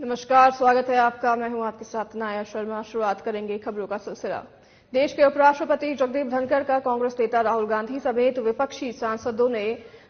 नमस्कार, स्वागत है आपका। मैं हूं आपके साथ नाया शर्मा। शुरुआत करेंगे खबरों का सिलसिला। देश के उपराष्ट्रपति जगदीप धनखड़ का कांग्रेस नेता राहुल गांधी समेत विपक्षी सांसदों ने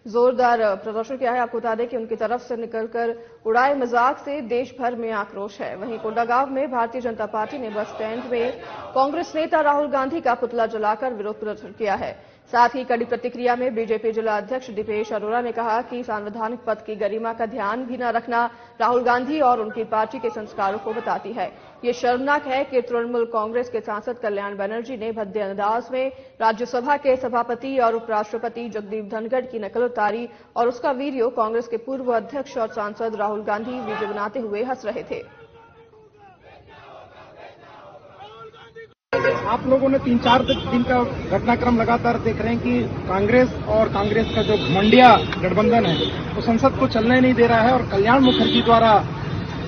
जोरदार प्रदर्शन किया है। आपको बता दें कि उनकी तरफ से निकलकर उड़ाए मजाक से देश भर में आक्रोश है। वहीं कोंडागांव में भारतीय जनता पार्टी ने बस स्टैंड में कांग्रेस नेता राहुल गांधी का पुतला जलाकर विरोध प्रदर्शन किया है। साथ ही कड़ी प्रतिक्रिया में बीजेपी जिला अध्यक्ष दीपेश अरोड़ा ने कहा कि संवैधानिक पद की गरिमा का ध्यान भी न रखना राहुल गांधी और उनकी पार्टी के संस्कारों को बताती है। ये शर्मनाक है कि तृणमूल कांग्रेस के सांसद कल्याण बनर्जी ने भद्दे अंदाज में राज्यसभा के सभापति और उपराष्ट्रपति जगदीप धनखड़ की नकल उतारी और उसका वीडियो कांग्रेस के पूर्व अध्यक्ष और सांसद राहुल गांधी वीडियो बनाते हुए हंस रहे थे। आप लोगों ने 3-4 दिन का घटनाक्रम लगातार देख रहे हैं कि कांग्रेस और कांग्रेस का जो घमंडिया गठबंधन है वो संसद को चलने नहीं दे रहा है और कल्याण मुखर्जी द्वारा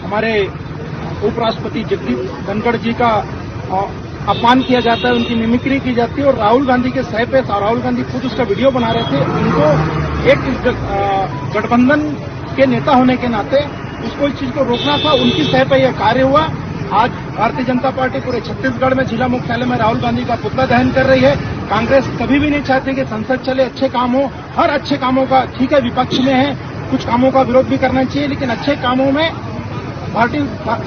हमारे उपराष्ट्रपति जगदीप धनखड़ जी का अपमान किया जाता है, उनकी मिमिक्री की जाती है और राहुल गांधी के सह पे राहुल गांधी खुद उसका वीडियो बना रहे थे। उनको एक गठबंधन के नेता होने के नाते उसको इस चीज को रोकना था, उनकी सह पे यह कार्य हुआ। आज भारतीय जनता पार्टी पूरे छत्तीसगढ़ में जिला मुख्यालय में राहुल गांधी का पुतला दहन कर रही है। कांग्रेस कभी भी नहीं चाहती कि संसद चले, अच्छे काम हो। हर अच्छे कामों का ठीक है, विपक्ष में है, कुछ कामों का विरोध भी करना चाहिए, लेकिन अच्छे कामों में पार्टी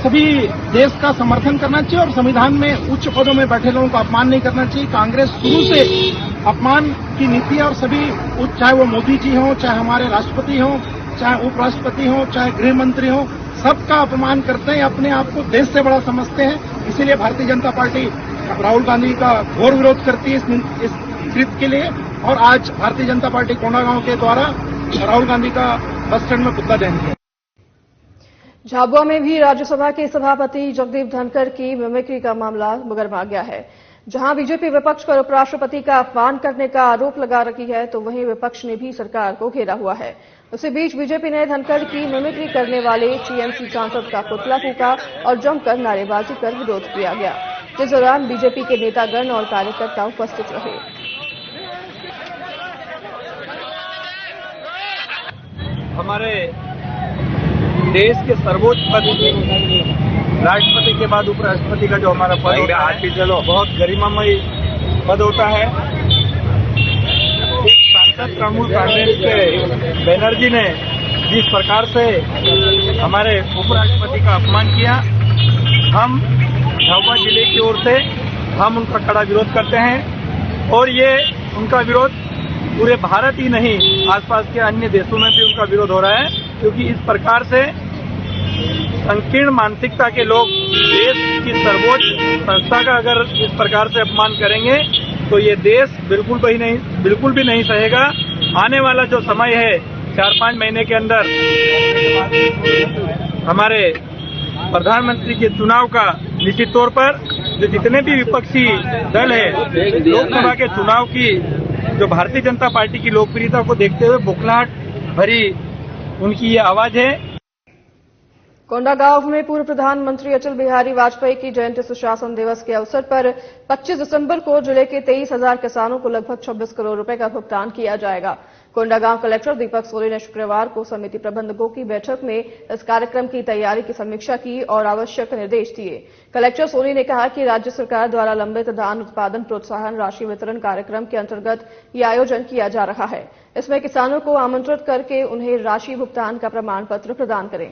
सभी देश का समर्थन करना चाहिए और संविधान में उच्च पदों में बैठे लोगों का अपमान नहीं करना चाहिए। कांग्रेस शुरू से अपमान की नीति है और सभी, चाहे वो मोदी जी हों, चाहे हमारे राष्ट्रपति हों, चाहे उपराष्ट्रपति हों, चाहे गृह मंत्री हों, सबका अपमान करते हैं, अपने आप को देश से बड़ा समझते हैं। इसीलिए भारतीय जनता पार्टी राहुल गांधी का घोर विरोध करती है इस कृत्य के लिए और आज भारतीय जनता पार्टी कोंडागांव के द्वारा राहुल गांधी का बस स्टैंड में पुतला दहन किया। झाबुआ में भी राज्यसभा के सभापति जगदीप धनखड़ की मिमिक्री का मामला गरमा गया है। जहां बीजेपी विपक्ष पर उपराष्ट्रपति का अपमान करने का आरोप लगा रही है, तो वहीं विपक्ष ने भी सरकार को घेरा हुआ है। उसी बीच बीजेपी ने धनखड़ की मिमिक्री करने वाले टीएमसी सांसद का पुतला फूंका और जमकर नारेबाजी कर विरोध किया गया, जिस दौरान बीजेपी के नेतागण और कार्यकर्ता उपस्थित रहे। हमारे देश के सर्वोच्च पद राष्ट्रपति के बाद उपराष्ट्रपति का जो हमारा पद होता है, बहुत गरिमामयी पद होता है। सांसद तृणमूल कांग्रेस के बनर्जी ने जिस प्रकार से हमारे उपराष्ट्रपति का अपमान किया, हम झाबुआ जिले की ओर से हम उनका कड़ा विरोध करते हैं और ये उनका विरोध पूरे भारत ही नहीं, आसपास के अन्य देशों में भी उनका विरोध हो रहा है, क्योंकि इस प्रकार से संकीर्ण मानसिकता के लोग देश की सर्वोच्च संस्था का अगर इस प्रकार से अपमान करेंगे तो ये देश बिल्कुल भी नहीं सहेगा। आने वाला जो समय है 4-5 महीने के अंदर हमारे प्रधानमंत्री के चुनाव का निश्चित तौर पर जो जितने भी विपक्षी दल है, लोकसभा के चुनाव की जो भारतीय जनता पार्टी की लोकप्रियता को देखते हुए बौखलाहट भरी उनकी ये आवाज है। कोंडागांव में पूर्व प्रधानमंत्री अटल बिहारी वाजपेयी की जयंती सुशासन दिवस के अवसर पर 25 दिसंबर को जिले के 23,000 किसानों को लगभग 26 करोड़ रुपए का भुगतान किया जाएगा। कोंडागांव कलेक्टर दीपक सोनी ने शुक्रवार को समिति प्रबंधकों की बैठक में इस कार्यक्रम की तैयारी की समीक्षा की और आवश्यक निर्देश दिए। कलेक्टर सोनी ने कहा कि राज्य सरकार द्वारा लंबित धान उत्पादन प्रोत्साहन राशि वितरण कार्यक्रम के अंतर्गत ये आयोजन किया जा रहा है। इसमें किसानों को आमंत्रित करके उन्हें राशि भुगतान का प्रमाण पत्र प्रदान करें।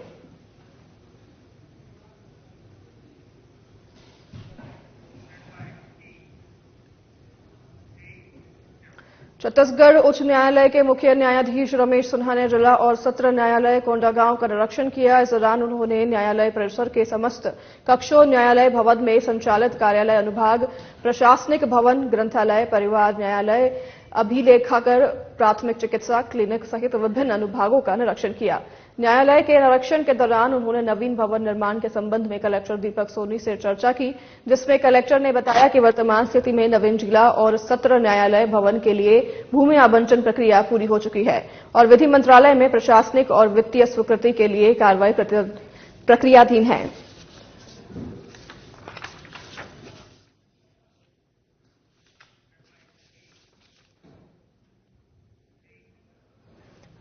छत्तीसगढ़ उच्च न्यायालय के मुख्य न्यायाधीश रमेश सिन्हा ने जिला और सत्र न्यायालय कोंडागांव का निरीक्षण किया। इस दौरान उन्होंने न्यायालय परिसर के समस्त कक्षों, न्यायालय भवन में संचालित कार्यालय अनुभाग, प्रशासनिक भवन, ग्रंथालय, परिवार न्यायालय, अभिलेखागार, प्राथमिक चिकित्सा क्लिनिक सहित विभिन्न अनुभागों का निरीक्षण किया। न्यायालय के निरीक्षण के दौरान उन्होंने नवीन भवन निर्माण के संबंध में कलेक्टर दीपक सोनी से चर्चा की, जिसमें कलेक्टर ने बताया कि वर्तमान स्थिति में नवीन जिला और सत्र न्यायालय भवन के लिए भूमि आवंटन प्रक्रिया पूरी हो चुकी है और विधि मंत्रालय में प्रशासनिक और वित्तीय स्वीकृति के लिए कार्रवाई प्रक्रियाधीन है।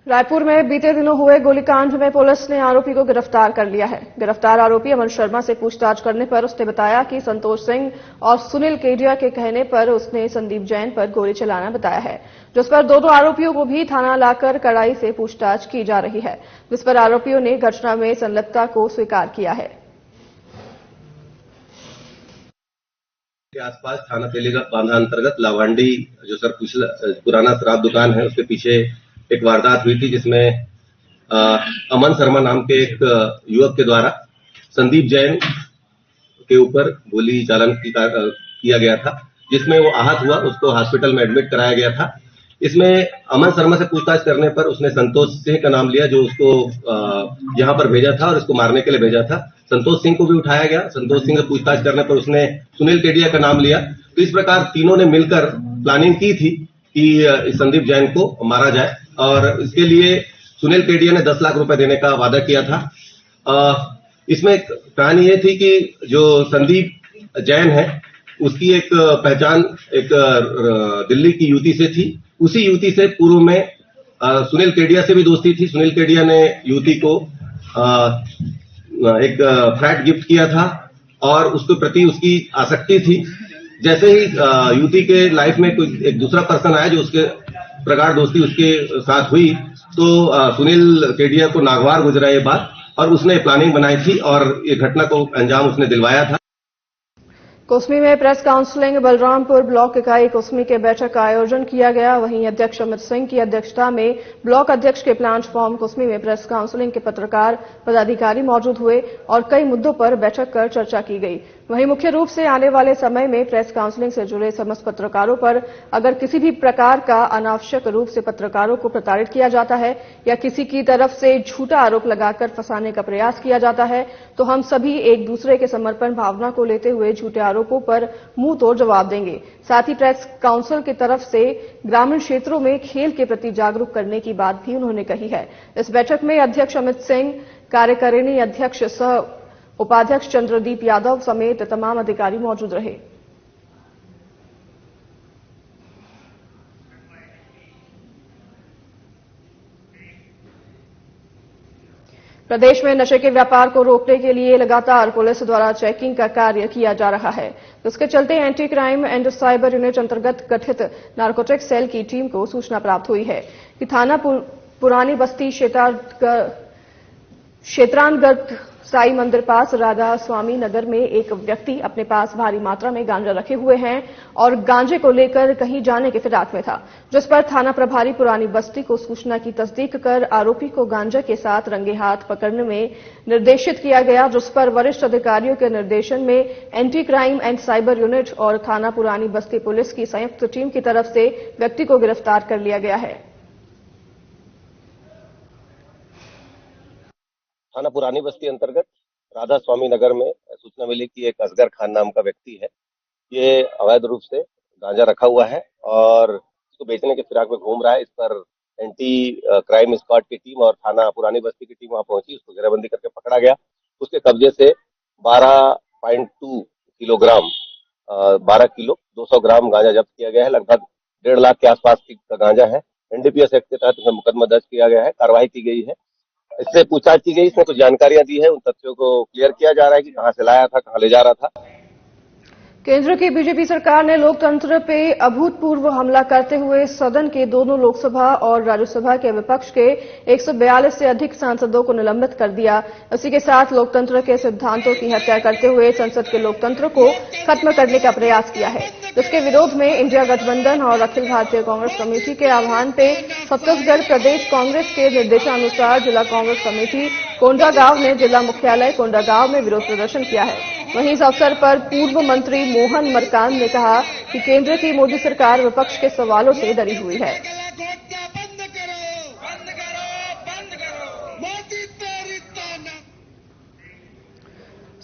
रायपुर में बीते दिनों हुए गोलीकांड में पुलिस ने आरोपी को गिरफ्तार कर लिया है। गिरफ्तार आरोपी अमन शर्मा से पूछताछ करने पर उसने बताया कि संतोष सिंह और सुनील केडिया के कहने पर उसने संदीप जैन पर गोली चलाना बताया है, जिस पर दोनों आरोपियों को भी थाना लाकर कड़ाई से पूछताछ की जा रही है, जिस पर आरोपियों ने घटना में संलिप्तता को स्वीकार किया है। के आसपास थाना तेलीगढ़ बांधा अंतर्गत लावांडी जो सर पुराना शराब दुकान है, उसके पीछे एक वारदात हुई थी, जिसमें अमन शर्मा नाम के एक युवक के द्वारा संदीप जैन के ऊपर गोली चालन किया गया था, जिसमें वो आहत हुआ। उसको हॉस्पिटल में एडमिट कराया गया था। इसमें अमन शर्मा से पूछताछ करने पर उसने संतोष सिंह का नाम लिया, जो उसको यहाँ पर भेजा था और इसको मारने के लिए भेजा था। संतोष सिंह को भी उठाया गया। संतोष सिंह से पूछताछ करने पर उसने सुनील केडिया का नाम लिया। तो इस प्रकार तीनों ने मिलकर प्लानिंग की थी कि संदीप जैन को मारा जाए, और इसके लिए सुनील केडिया ने 10 लाख रुपए देने का वादा किया था। इसमें कहानी ये थी कि जो संदीप जैन है, उसकी एक पहचान एक दिल्ली की युवती से थी। उसी युवती से पूर्व में सुनील केडिया से भी दोस्ती थी। सुनील केडिया ने युवती को एक फ्लैट गिफ्ट किया था और उसके प्रति उसकी आसक्ति थी। जैसे ही युवती के लाइफ में कोई एक दूसरा पर्सन आया जो उसके प्रगाढ़ दोस्ती उसके साथ हुई, तो सुनील केडिया को नागवार गुजरा ये बात, और उसने प्लानिंग बनाई थी और ये घटना को अंजाम उसने दिलवाया था। कुसमी में प्रेस काउंसलिंग बलरामपुर ब्लॉक इकाई कुसमी के बैठक का आयोजन किया गया। वहीं अध्यक्ष अमित सिंह की अध्यक्षता में ब्लॉक अध्यक्ष के प्लेटफॉर्म कुसमी में प्रेस काउंसलिंग के पत्रकार पदाधिकारी मौजूद हुए और कई मुद्दों पर बैठक कर चर्चा की गई। वहीं मुख्य रूप से आने वाले समय में प्रेस काउंसलिंग से जुड़े समस्त पत्रकारों पर अगर किसी भी प्रकार का अनावश्यक रूप से पत्रकारों को प्रताड़ित किया जाता है या किसी की तरफ से झूठा आरोप लगाकर फंसाने का प्रयास किया जाता है, तो हम सभी एक दूसरे के समर्पण भावना को लेते हुए झूठे आरोपों पर मुंह तोड़ जवाब देंगे। साथ ही प्रेस काउंसिल की तरफ से ग्रामीण क्षेत्रों में खेल के प्रति जागरूक करने की बात भी उन्होंने कही है। इस बैठक में अध्यक्ष अमित सिंह, कार्यकारिणी अध्यक्ष सह उपाध्यक्ष चंद्रदीप यादव समेत तमाम अधिकारी मौजूद रहे। प्रदेश में नशे के व्यापार को रोकने के लिए लगातार पुलिस द्वारा चेकिंग का कार्य किया जा रहा है। इसके चलते anti crime and cyber unit अंतर्गत गठित नारकोटिक सेल की टीम को सूचना प्राप्त हुई है कि थाना पुरानी बस्ती क्षेत्रांतर्गत साई मंदिर पास राधा स्वामी नगर में एक व्यक्ति अपने पास भारी मात्रा में गांजा रखे हुए हैं और गांजे को लेकर कहीं जाने के फिराक में था, जिस पर थाना प्रभारी पुरानी बस्ती को सूचना की तस्दीक कर आरोपी को गांजा के साथ रंगे हाथ पकड़ने में निर्देशित किया गया, जिस पर वरिष्ठ अधिकारियों के निर्देशन में anti crime and cyber unit और थाना पुरानी बस्ती पुलिस की संयुक्त टीम की तरफ से व्यक्ति को गिरफ्तार कर लिया गया है। थाना पुरानी बस्ती अंतर्गत राधा स्वामी नगर में सूचना मिली कि एक असगर खान नाम का व्यक्ति है। ये अवैध रूप से गांजा रखा हुआ है और इसको बेचने के फिराक में घूम रहा है। इस पर एंटी क्राइम स्क्वाड की टीम और थाना पुरानी बस्ती की टीम वहां पहुंची, उसको घेराबंदी करके पकड़ा गया। उसके कब्जे से 12.2 किलोग्राम 12 किलो 200 ग्राम गांजा जब्त किया गया है। लगभग 1.5 लाख के आसपास का गांजा है। एनडीपीएस एक्ट के तहत इसमें मुकदमा दर्ज किया गया है, कार्रवाई की गई है। इससे पूछताछ की गई, इसमें कुछ जानकारियां दी है। उन तथ्यों को क्लियर किया जा रहा है कि कहां से लाया था, कहां ले जा रहा था। केंद्र की बीजेपी सरकार ने लोकतंत्र पे अभूतपूर्व हमला करते हुए सदन के दोनों लोकसभा और राज्यसभा के विपक्ष के 142 से अधिक सांसदों को निलंबित कर दिया। इसी के साथ लोकतंत्र के सिद्धांतों की हत्या करते हुए संसद के लोकतंत्र को खत्म करने का प्रयास किया है, जिसके विरोध में इंडिया गठबंधन और अखिल भारतीय कांग्रेस कमेटी के आह्वान पे छत्तीसगढ़ प्रदेश कांग्रेस के निर्देशानुसार जिला कांग्रेस कमेटी कोंडागांव ने जिला मुख्यालय कोंडागांव में विरोध प्रदर्शन किया है। वहीं इस अवसर पर पूर्व मंत्री मोहन मरकाम ने कहा कि केंद्र की मोदी सरकार विपक्ष के सवालों से डरी हुई है।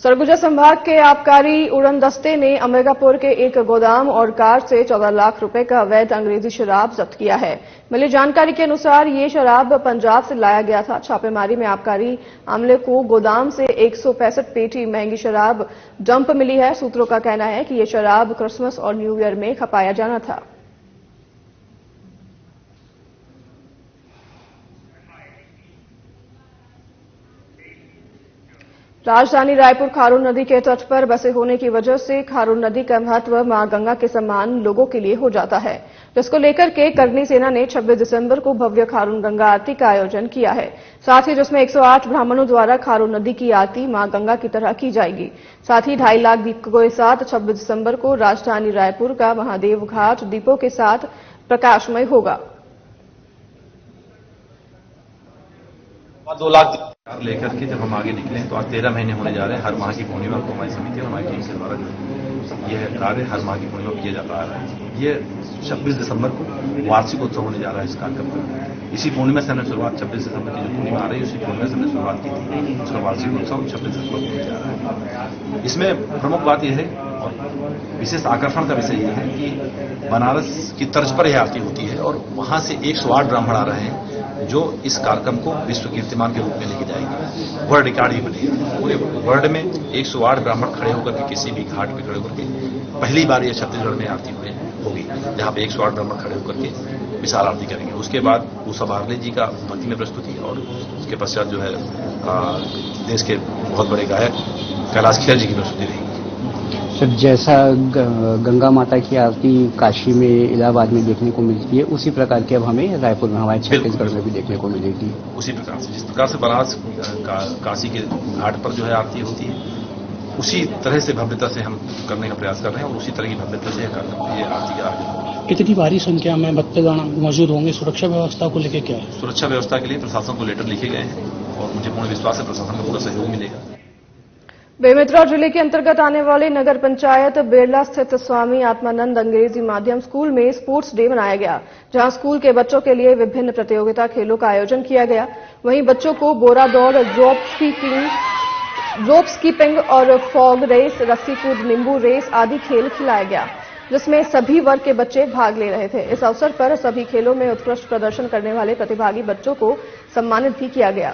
सरगुजा संभाग के आबकारी उड़न दस्ते ने अंबिकापुर के एक गोदाम और कार से 14 लाख रुपए का अवैध अंग्रेजी शराब जब्त किया है। मिली जानकारी के अनुसार ये शराब पंजाब से लाया गया था। छापेमारी में आबकारी अमले को गोदाम से 165 पेटी महंगी शराब डंप मिली है। सूत्रों का कहना है कि ये शराब क्रिसमस और न्यू ईयर में खपाया जाना था। राजधानी रायपुर खारून नदी के तट पर बसे होने की वजह से खारून नदी का महत्व मां गंगा के समान लोगों के लिए हो जाता है, जिसको लेकर के करनी सेना ने 26 दिसंबर को भव्य खारून गंगा आरती का आयोजन किया है। साथ ही जिसमें 108 ब्राह्मणों द्वारा खारून नदी की आरती मां गंगा की तरह की जाएगी। साथ ही 2.5 लाख दीपकों के साथ 26 दिसंबर को राजधानी रायपुर का महादेव घाट दीपों के साथ प्रकाशमय होगा। 2 लाख लेकर के जब हम आगे निकले तो आज 13 महीने होने जा रहे हैं। हर माह की पूर्णिमा को हमारी समिति और हमारी टीम के द्वारा यह कार्य हर माह की पूर्णिमा किया जाता आ रहा है। ये 26 दिसंबर को वार्षिक उत्सव होने जा रहा है इस कार्यक्रम का। इसी पूर्णिमा से हमने शुरुआत 26 दिसंबर की जो पूर्णिमा आ रही है उसी पूर्णिमा से हमने शुरुआत की थी। उसका वार्षिक उत्सव 26 दिसंबर को होने जा रहा है। इसमें प्रमुख बात यह है और विशेष आकर्षण का विषय यह है कि बनारस की तर्ज पर यह आरती होती है और वहां से 108 ब्राह्मण आ रहे हैं जो इस कार्यक्रम को विश्व कीर्तिमान के रूप में लेके जाएंगे। वर्ल्ड रिकॉर्ड ही बनेगा। पूरे वर्ल्ड में 108 ब्राह्मण खड़े होकर के किसी भी घाट पे खड़े होकर के पहली बार ये छत्तीसगढ़ में आरती होगी, जहां पे 108 ब्राह्मण खड़े होकर के विशाल आरती करेंगे। उसके बाद उषा बारले जी का भक्ति में प्रस्तुति और उसके पश्चात जो है देश के बहुत बड़े गायक कैलाश खेर जी की प्रस्तुति रहेगी। सर, जैसा गंगा माता की आरती काशी में, इलाहाबाद में देखने को मिलती है, उसी प्रकार की अब हमें रायपुर में, हमारे छत्तीसगढ़ में भी देखने को मिलेगी। उसी प्रकार से जिस प्रकार से बनारस काशी के घाट पर जो है आरती होती है, उसी तरह से भव्यता से हम करने का प्रयास कर रहे हैं और उसी तरह की भव्यता से ये आरती का आयोजन। इतनी भारी संख्या में भक्तगण मौजूद होंगे, सुरक्षा व्यवस्था को लेकर क्या है? सुरक्षा व्यवस्था के लिए प्रशासन को लेटर लिखे गए हैं और मुझे पूर्ण विश्वास है प्रशासन का पूरा सहयोग मिलेगा। बेमेतरा जिले के अंतर्गत आने वाले नगर पंचायत बेरला स्थित स्वामी आत्मानंद अंग्रेजी माध्यम स्कूल में स्पोर्ट्स डे मनाया गया, जहां स्कूल के बच्चों के लिए विभिन्न प्रतियोगिता खेलों का आयोजन किया गया। वहीं बच्चों को बोरा दौड़, रोप स्कीपिंग और फॉग रेस, रस्सी कूद, नींबू रेस आदि खेल खिलाया गया, जिसमें सभी वर्ग के बच्चे भाग ले रहे थे। इस अवसर पर सभी खेलों में उत्कृष्ट प्रदर्शन करने वाले प्रतिभागी बच्चों को सम्मानित भी किया गया।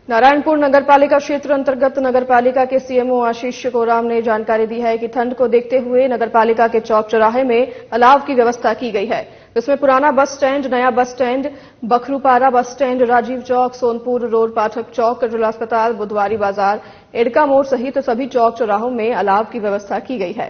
नारायणपुर नगरपालिका क्षेत्र अंतर्गत नगरपालिका के सीएमओ आशीष कोराम ने जानकारी दी है कि ठंड को देखते हुए नगरपालिका के चौक चौराहे में अलाव की व्यवस्था की गई है। इसमें पुराना बस स्टैंड, नया बस stand, Bakhrupara bus stand, Rajiv Chowk, Sonpur road, Pathak Chowk, जिला अस्पताल, बुधवारी बाजार, एडका मोड़ सहित सभी चौक चौराहों में अलाव की व्यवस्था की गई है।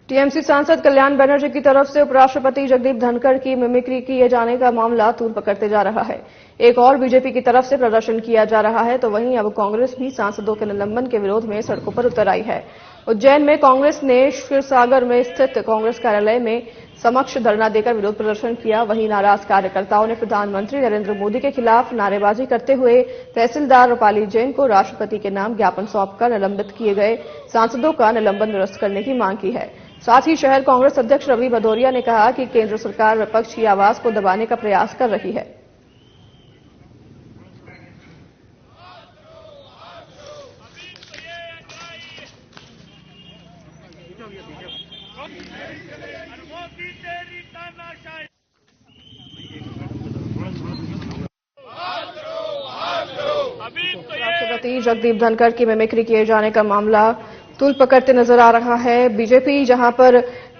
टीएमसी सांसद कल्याण बनर्जी की तरफ से उपराष्ट्रपति जगदीप धनखड़ की मिमिक्री किए जाने का मामला तूल पकड़ते जा रहा है। एक और बीजेपी की तरफ से प्रदर्शन किया जा रहा है, तो वहीं अब कांग्रेस भी सांसदों के निलंबन के विरोध में सड़कों पर उतर आई है। उज्जैन में कांग्रेस ने क्षीरसागर में स्थित कांग्रेस कार्यालय में समक्ष धरना देकर विरोध प्रदर्शन किया। वहीं नाराज कार्यकर्ताओं ने प्रधानमंत्री नरेंद्र मोदी के खिलाफ नारेबाजी करते हुए तहसीलदार रूपाली जैन को राष्ट्रपति के नाम ज्ञापन सौंपकर निलंबित किए गए सांसदों का निलंबन निरस्त करने की मांग की है। साथ ही शहर कांग्रेस अध्यक्ष रवि भदौरिया ने कहा कि केंद्र सरकार विपक्ष की आवाज को दबाने का प्रयास कर रही है। राष्ट्रपति जगदीप धनखड़ की मिमिक्री किए जाने का मामला तूल पकड़ते नजर आ रहा है। बीजेपी जहां पर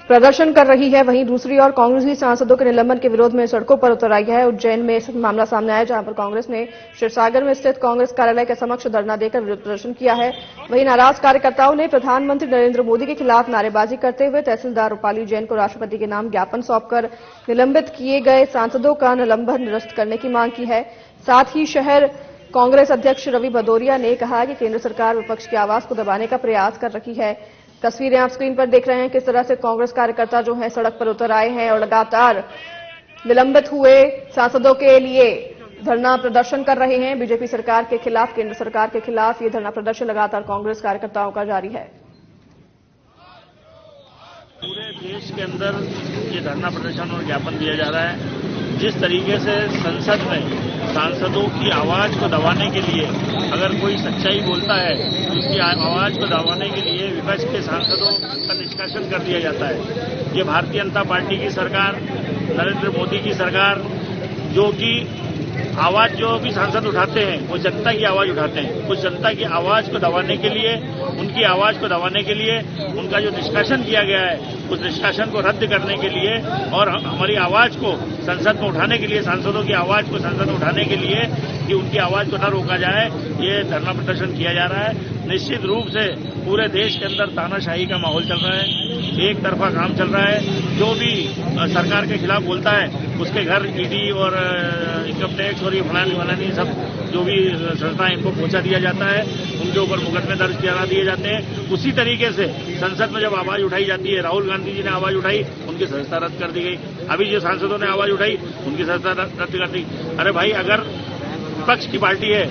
प्रदर्शन कर रही है, वहीं दूसरी ओर कांग्रेस भी सांसदों के निलंबन के विरोध में सड़कों पर उतर आई है। उज्जैन में ऐसा मामला सामने आया जहां पर कांग्रेस ने क्षीरसागर में स्थित कांग्रेस कार्यालय के समक्ष धरना देकर विरोध प्रदर्शन किया है। वहीं नाराज कार्यकर्ताओं ने प्रधानमंत्री नरेंद्र मोदी के खिलाफ नारेबाजी करते हुए तहसीलदार रूपाली जैन को राष्ट्रपति के नाम ज्ञापन सौंपकर निलंबित किए गए सांसदों का निलंबन निरस्त करने की मांग की है। साथ ही शहर कांग्रेस अध्यक्ष रवि भदौरिया ने कहा कि केंद्र सरकार विपक्ष की आवाज को दबाने का प्रयास कर रही है। तस्वीरें आप स्क्रीन पर देख रहे हैं किस तरह से कांग्रेस कार्यकर्ता जो हैं सड़क पर उतर आए हैं और लगातार निलंबित हुए सांसदों के लिए धरना प्रदर्शन कर रहे हैं। बीजेपी सरकार के खिलाफ, केंद्र सरकार के खिलाफ ये धरना प्रदर्शन लगातार कांग्रेस कार्यकर्ताओं का जारी है। पूरे देश के अंदर ये धरना प्रदर्शन और ज्ञापन दिया जा रहा है। जिस तरीके से संसद में सांसदों की आवाज को दबाने के लिए अगर कोई सच्चाई बोलता है तो उसकी आवाज को दबाने के लिए विपक्ष के सांसदों का निष्कासन कर दिया जाता है। ये भारतीय जनता पार्टी की सरकार, नरेंद्र मोदी की सरकार, जो कि आवाज जो भी सांसद उठाते हैं वो जनता की आवाज उठाते हैं। उस जनता की आवाज को दबाने के लिए, उनकी आवाज को दबाने के लिए, उनका जो निष्कासन किया गया है उस निष्कासन को रद्द करने के लिए और हमारी आवाज को संसद में उठाने के लिए, सांसदों की आवाज को संसद में उठाने के लिए कि उनकी आवाज को न रोका जाए, ये धरना प्रदर्शन किया जा रहा है। निश्चित रूप से पूरे देश के अंदर तानाशाही का माहौल चल रहा है, एक तरफा काम चल रहा है। जो भी सरकार के खिलाफ बोलता है उसके घर ईडी और इनकम टैक्स और ये फलानी सब जो भी संस्थाएं इनको पहुंचा दिया जाता है, उनके ऊपर मुकदमे दर्ज करा दिए जाते हैं। उसी तरीके से संसद में जब आवाज उठाई जाती है, राहुल गांधी जी ने आवाज उठाई, उनकी सदस्यता रद्द कर दी गई। अभी जो सांसदों ने आवाज उठाई उनकी सदस्यता रद्द कर दी। अरे भाई, अगर विपक्ष की पार्टी है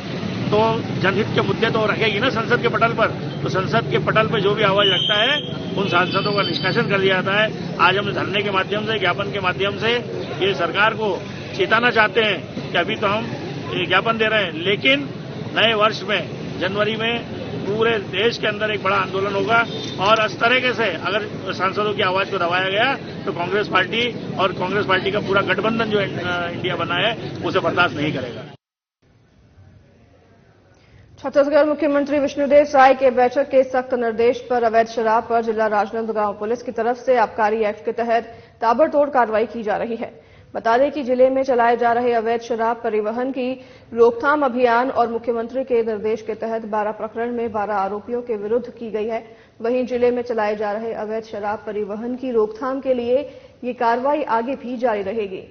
तो जनहित के मुद्दे तो रखेगी ना संसद के पटल पर। तो संसद के पटल पर जो भी आवाज रखता है उन सांसदों का निष्कासन कर दिया जाता है। आज हम धरने के माध्यम से, ज्ञापन के माध्यम से ये सरकार को चेताना चाहते हैं कि अभी तो हम ज्ञापन दे रहे हैं, लेकिन नए वर्ष में जनवरी में पूरे देश के अंदर एक बड़ा आंदोलन होगा और इस तरीके से अगर सांसदों की आवाज को दबाया गया तो कांग्रेस पार्टी और कांग्रेस पार्टी का पूरा गठबंधन जो इंडिया बना है उसे बर्दाश्त नहीं करेगा। छत्तीसगढ़ मुख्यमंत्री विष्णुदेव साय के बैठक के सख्त निर्देश पर अवैध शराब पर जिला राजनांदगांव पुलिस की तरफ से आबकारी एक्ट के तहत ताबड़तोड़ कार्रवाई की जा रही है। बता दें कि जिले में चलाए जा रहे अवैध शराब परिवहन की रोकथाम अभियान और मुख्यमंत्री के निर्देश के तहत 12 प्रकरण में 12 आरोपियों के विरुद्ध की गई है। वहीं जिले में चलाए जा रहे अवैध शराब परिवहन की रोकथाम के लिए ये कार्रवाई आगे भी जारी रहेगी।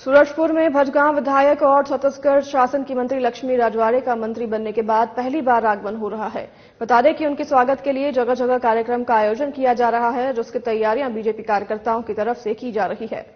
सूरजपुर में भटगांव विधायक और छत्तीसगढ़ शासन की मंत्री लक्ष्मी राजवाड़े का मंत्री बनने के बाद पहली बार आगमन हो रहा है। बता दें कि उनके स्वागत के लिए जगह जगह कार्यक्रम का आयोजन किया जा रहा है, जिसकी तैयारियां बीजेपी कार्यकर्ताओं की तरफ से की जा रही है।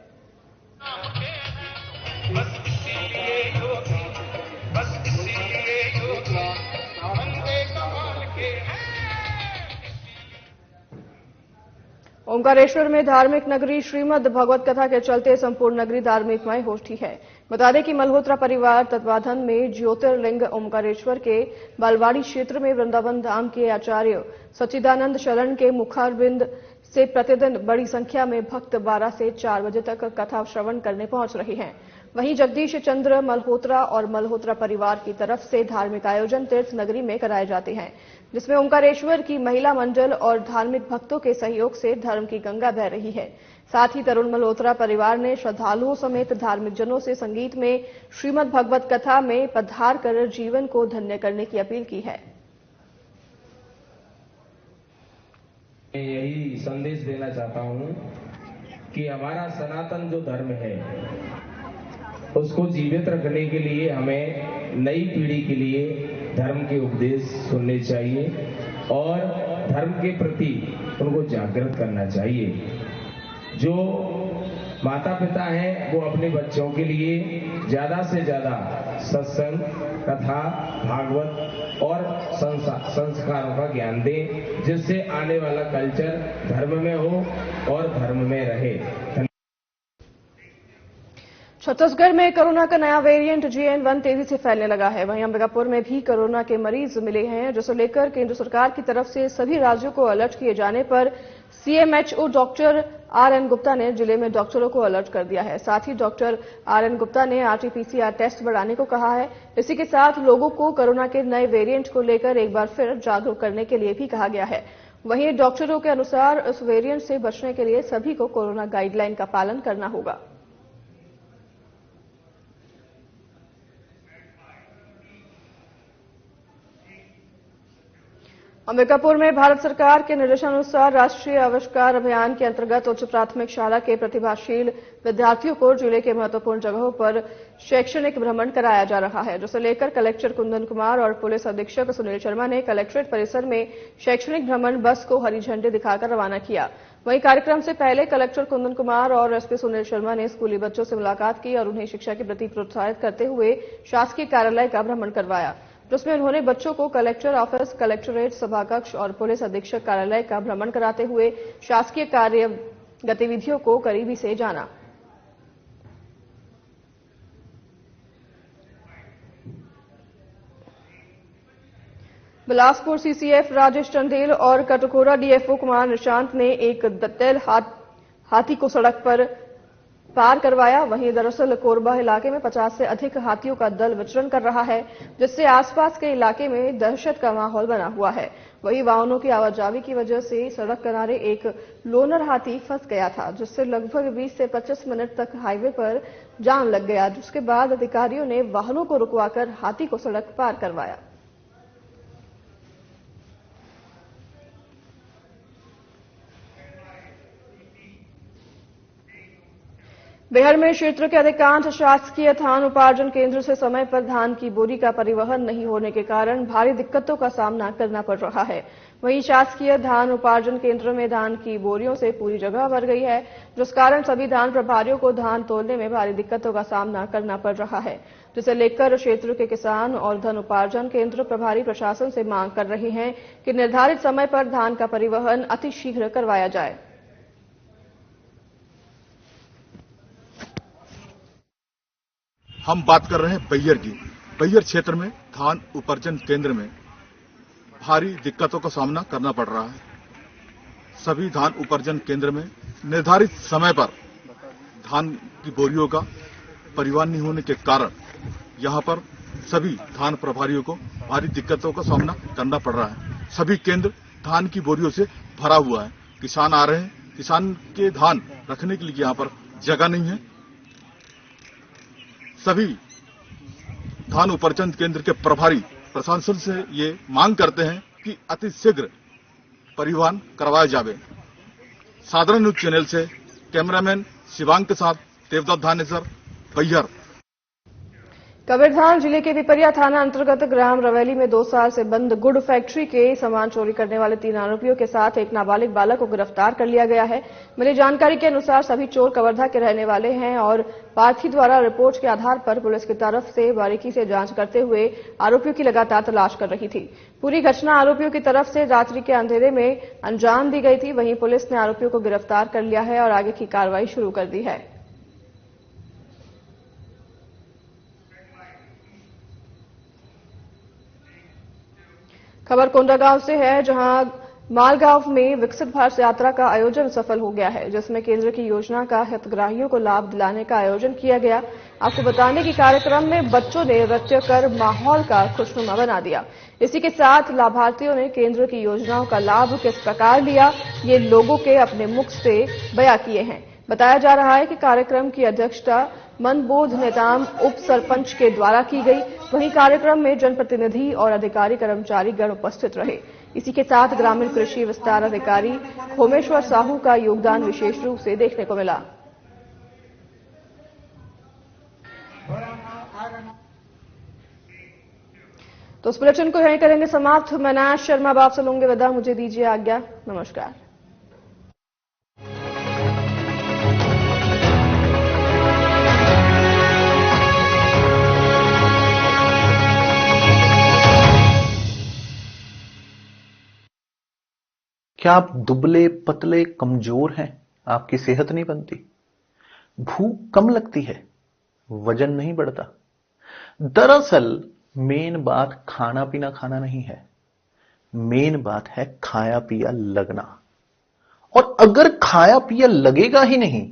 ओंकारेश्वर में धार्मिक नगरी श्रीमद भगवत कथा के चलते संपूर्ण नगरी धार्मिकमय हो उठी है। बता दें कि मल्होत्रा परिवार तत्वाधान में ज्योतिर्लिंग ओंकारेश्वर के बालवाड़ी क्षेत्र में वृंदावन धाम के आचार्य सच्चिदानंद शरण के मुखारबिंद से प्रतिदिन बड़ी संख्या में भक्त 12 से 4 बजे तक कथा श्रवण करने पहुंच रहे हैं। वहीं जगदीश चंद्र मल्होत्रा और मल्होत्रा परिवार की तरफ से धार्मिक आयोजन तीर्थ नगरी में कराए जाते हैं, जिसमें ओंकारेश्वर की महिला मंडल और धार्मिक भक्तों के सहयोग से धर्म की गंगा बह रही है। साथ ही तरुण मल्होत्रा परिवार ने श्रद्धालुओं समेत धार्मिक जनों से संगीत में श्रीमद भगवत कथा में पधार कर जीवन को धन्य करने की अपील की है। मैं यही संदेश देना चाहता हूं कि हमारा सनातन जो धर्म है उसको जीवित रखने के लिए हमें नई पीढ़ी के लिए धर्म के उपदेश सुनने चाहिए और धर्म के प्रति उनको जागृत करना चाहिए। जो माता पिता हैं वो अपने बच्चों के लिए ज्यादा से ज्यादा सत्संग, कथा, भागवत और संस्कारों का ज्ञान दें, जिससे आने वाला कल्चर धर्म में हो और धर्म में रहे। छत्तीसगढ़ में कोरोना का नया वेरिएंट JN1 तेजी से फैलने लगा है। वहीं अंबिकापुर में भी कोरोना के मरीज मिले हैं, जिसे लेकर केंद्र सरकार की तरफ से सभी राज्यों को अलर्ट किए जाने पर CMHO डॉक्टर RN गुप्ता ने जिले में डॉक्टरों को अलर्ट कर दिया है। साथ ही डॉक्टर RN गुप्ता ने RT-PCR टेस्ट बढ़ाने को कहा है। इसी के साथ लोगों को कोरोना के नए वेरिएंट को लेकर एक बार फिर जागरूक करने के लिए भी कहा गया है। वहीं डॉक्टरों के अनुसार इस वेरिएंट से बचने के लिए सभी को कोरोना गाइडलाइन का पालन करना होगा। अंबिकापुर में भारत सरकार के निर्देशानुसार राष्ट्रीय आविष्कार अभियान के अंतर्गत उच्च प्राथमिक शाला के प्रतिभाशील विद्यार्थियों को जिले के महत्वपूर्ण जगहों पर शैक्षणिक भ्रमण कराया जा रहा है, जिसे लेकर कलेक्टर कुंदन कुमार और पुलिस अधीक्षक सुनील शर्मा ने कलेक्ट्रेट परिसर में शैक्षणिक भ्रमण बस को हरी झंडी दिखाकर रवाना किया। वहीं कार्यक्रम से पहले कलेक्टर कुंदन कुमार और SP सुनील शर्मा ने स्कूली बच्चों से मुलाकात की और उन्हें शिक्षा के प्रति प्रोत्साहित करते हुए शासकीय कार्यालय का भ्रमण करवाया, जिसमें उन्होंने बच्चों को कलेक्टर ऑफिस, कलेक्टरेट सभाकक्ष और पुलिस अधीक्षक कार्यालय का भ्रमण कराते हुए शासकीय कार्य गतिविधियों को करीबी से जाना। बिलासपुर सीसीएफ राजेश चंदेल और कटघोरा डीएफओ कुमार निशांत ने एक दंतैल हाथी को सड़क पर पार करवाया। वहीं दरअसल कोरबा इलाके में 50 से अधिक हाथियों का दल विचरण कर रहा है, जिससे आसपास के इलाके में दहशत का माहौल बना हुआ है। वहीं वाहनों की आवाजाही की वजह से सड़क किनारे एक लोनर हाथी फंस गया था, जिससे लगभग 20 से 25 मिनट तक हाईवे पर जाम लग गया, जिसके बाद अधिकारियों ने वाहनों को रुकवाकर हाथी को सड़क पार करवाया। बिहार में क्षेत्र के अधिकांश शासकीय धान उपार्जन केंद्र से समय पर धान की बोरी का परिवहन नहीं होने के कारण भारी दिक्कतों का सामना करना पड़ रहा है। वहीं शासकीय धान उपार्जन केंद्र में धान की बोरियों से पूरी जगह भर गई है, जिस कारण सभी धान प्रभारियों को धान तोलने में भारी दिक्कतों का सामना करना पड़ रहा है, जिसे लेकर क्षेत्र के किसान और धान उपार्जन केंद्र प्रभारी प्रशासन से मांग कर रहे हैं कि निर्धारित समय पर धान का परिवहन अतिशीघ्र करवाया जाए। हम बात कर रहे हैं बैयर की। बैयर क्षेत्र में धान उपार्जन केंद्र में भारी दिक्कतों का सामना करना पड़ रहा है। सभी धान उपार्जन केंद्र में निर्धारित समय पर धान की बोरियों का परिवहन नहीं होने के कारण यहां पर सभी धान प्रभारियों को भारी दिक्कतों का सामना करना पड़ रहा है। सभी केंद्र धान की बोरियों से भरा हुआ है। किसान आ रहे हैं, किसान के धान रखने के लिए यहां पर जगह नहीं है। सभी धान उपार्जन केंद्र के प्रभारी प्रशासन से ये मांग करते हैं कि अतिशीघ्र परिवहन करवाया जाए। साधारण न्यूज चैनल से कैमरामैन शिवांग के साथ देवदत्त धानेसर, बैयर। कबीरधाम जिले के पिपरिया थाना अंतर्गत ग्राम रवैली में 2 साल से बंद गुड़ फैक्ट्री के सामान चोरी करने वाले 3 आरोपियों के साथ एक नाबालिग बालक को गिरफ्तार कर लिया गया है। मिली जानकारी के अनुसार सभी चोर कवर्धा के रहने वाले हैं और पार्थी द्वारा रिपोर्ट के आधार पर पुलिस की तरफ से बारीकी से जांच करते हुए आरोपियों की लगातार तलाश कर रही थी। पूरी घटना आरोपियों की तरफ से रात्रि के अंधेरे में अंजाम दी गई थी। वहीं पुलिस ने आरोपियों को गिरफ्तार कर लिया है और आगे की कार्रवाई शुरू कर दी है। खबर कोंडागांव से है, जहां मालगांव में विकसित भारत यात्रा का आयोजन सफल हो गया है, जिसमें केंद्र की योजना का हितग्राहियों को लाभ दिलाने का आयोजन किया गया। आपको बताने कि कार्यक्रम में बच्चों ने नृत्य कर माहौल का खुशनुमा बना दिया। इसी के साथ लाभार्थियों ने केंद्र की योजनाओं का लाभ किस प्रकार लिया, ये लोगों के अपने मुख से बयां किए हैं। बताया जा रहा है कि कार्यक्रम की अध्यक्षता मनबोध नेताम उप सरपंच के द्वारा की गई। वहीं कार्यक्रम में जनप्रतिनिधि और अधिकारी कर्मचारी गण उपस्थित रहे। इसी के साथ ग्रामीण कृषि विस्तार अधिकारी होमेश्वर साहू का योगदान विशेष रूप से देखने को मिला। तो इस बुलेटिन को यहीं करेंगे समाप्त। मैं नाश शर्मा आपसे लूंगी विदा। मुझे दीजिए आज्ञा। नमस्कार। क्या आप दुबले पतले कमजोर हैं? आपकी सेहत नहीं बनती, भूख कम लगती है, वजन नहीं बढ़ता? दरअसल मेन बात खाना पीना खाना नहीं है, मेन बात है खाया पिया लगना। और अगर खाया पिया लगेगा ही नहीं